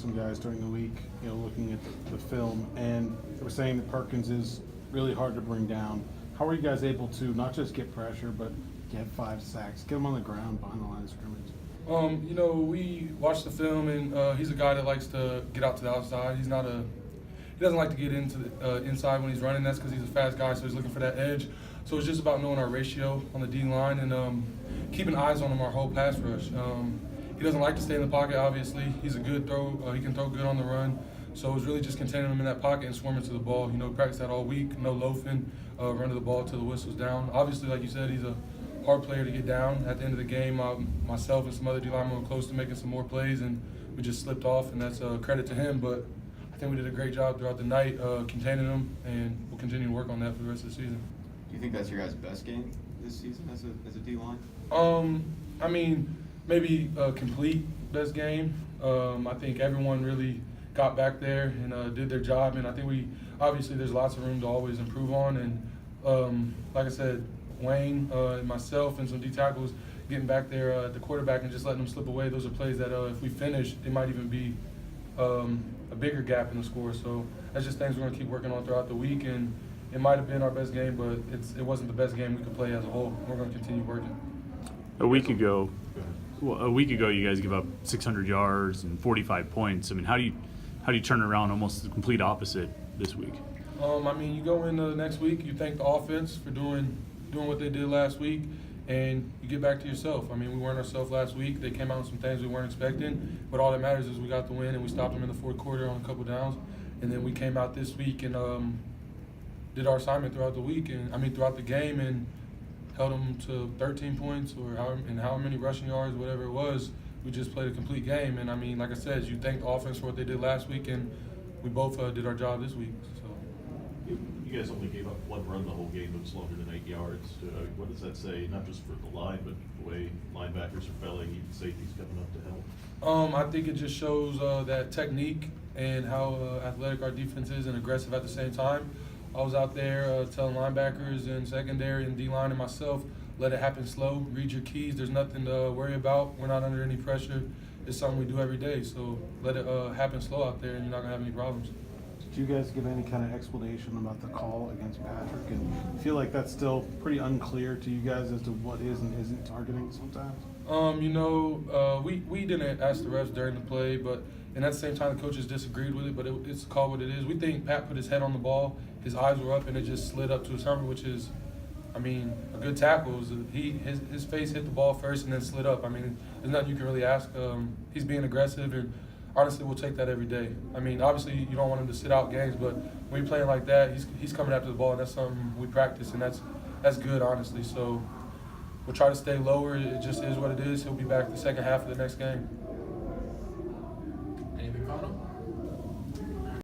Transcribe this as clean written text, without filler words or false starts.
some guys during the week, looking at the film, and they were saying that Perkins is really hard to bring down. How are you guys able to not just get pressure, but get 5 sacks, get him on the ground behind the line of scrimmage? We watched the film, and he's a guy that likes to get out to the outside. He doesn't like to get into the inside when he's running. That's because he's a fast guy, so he's looking for that edge. So it's just about knowing our ratio on the D line and keeping eyes on him our whole pass rush. He doesn't like to stay in the pocket, obviously. He's a good throw. He can throw good on the run. So it was really just containing him in that pocket and swarming to the ball. Practice that all week, no loafing, run to the ball till the whistle's down. Obviously, like you said, he's a hard player to get down. At the end of the game, myself and some other D linemen were close to making some more plays, and we just slipped off, and that's a credit to him. But I think we did a great job throughout the night containing him, and we'll continue to work on that for the rest of the season. Do you think that's your guys' best game this season as a D-line? Maybe a complete best game. I think everyone really got back there and did their job, and I think obviously there's lots of room to always improve on, and like I said, Wayne and myself and some D tackles getting back there at the quarterback and just letting them slip away. Those are plays that if we finish, it might even be a bigger gap in the score. So that's just things we're going to keep working on throughout the week, and it might have been our best game, but it wasn't the best game we could play as a whole. We're going to continue working. A week ago, you guys give up 600 yards and 45 points. How do you turn around almost the complete opposite this week? You go into the next week, you thank the offense for doing what they did last week, and you get back to yourself. We weren't ourselves last week. They came out with some things we weren't expecting, but all that matters is we got the win, and we stopped them in the fourth quarter on a couple downs, and then we came out this week and did our assignment throughout the week, and throughout the game, and held them to 13 points or how many rushing yards, whatever it was. We just played a complete game, and like I said, you thank the offense for what they did last week, and we both did our job this week. So. You guys only gave up one run the whole game that was longer than 8 yards. What does that say, not just for the line, but the way linebackers are failing, even safeties coming up to help? I think it just shows that technique and how athletic our defense is and aggressive at the same time. I was out there telling linebackers and secondary and D-line and myself, let it happen slow, read your keys. There's nothing to worry about. We're not under any pressure. It's something we do every day. So let it happen slow out there, and you're not going to have any problems. Did you guys give any kind of explanation about the call against Patrick? And I feel like that's still pretty unclear to you guys as to what is and isn't targeting sometimes? We didn't ask the refs during the play, and at the same time the coaches disagreed with it, but it's called what it is. We think Pat put his head on the ball, his eyes were up, and it just slid up to his helmet, which is, a good tackle. His face hit the ball first and then slid up. There's nothing you can really ask. He's being aggressive, and honestly, we'll take that every day. Obviously, you don't want him to sit out games, but when you're playing like that, he's coming after the ball, and that's something we practice, and that's good, honestly. So we'll try to stay lower. It just is what it is. He'll be back the second half of the next game. Anything final?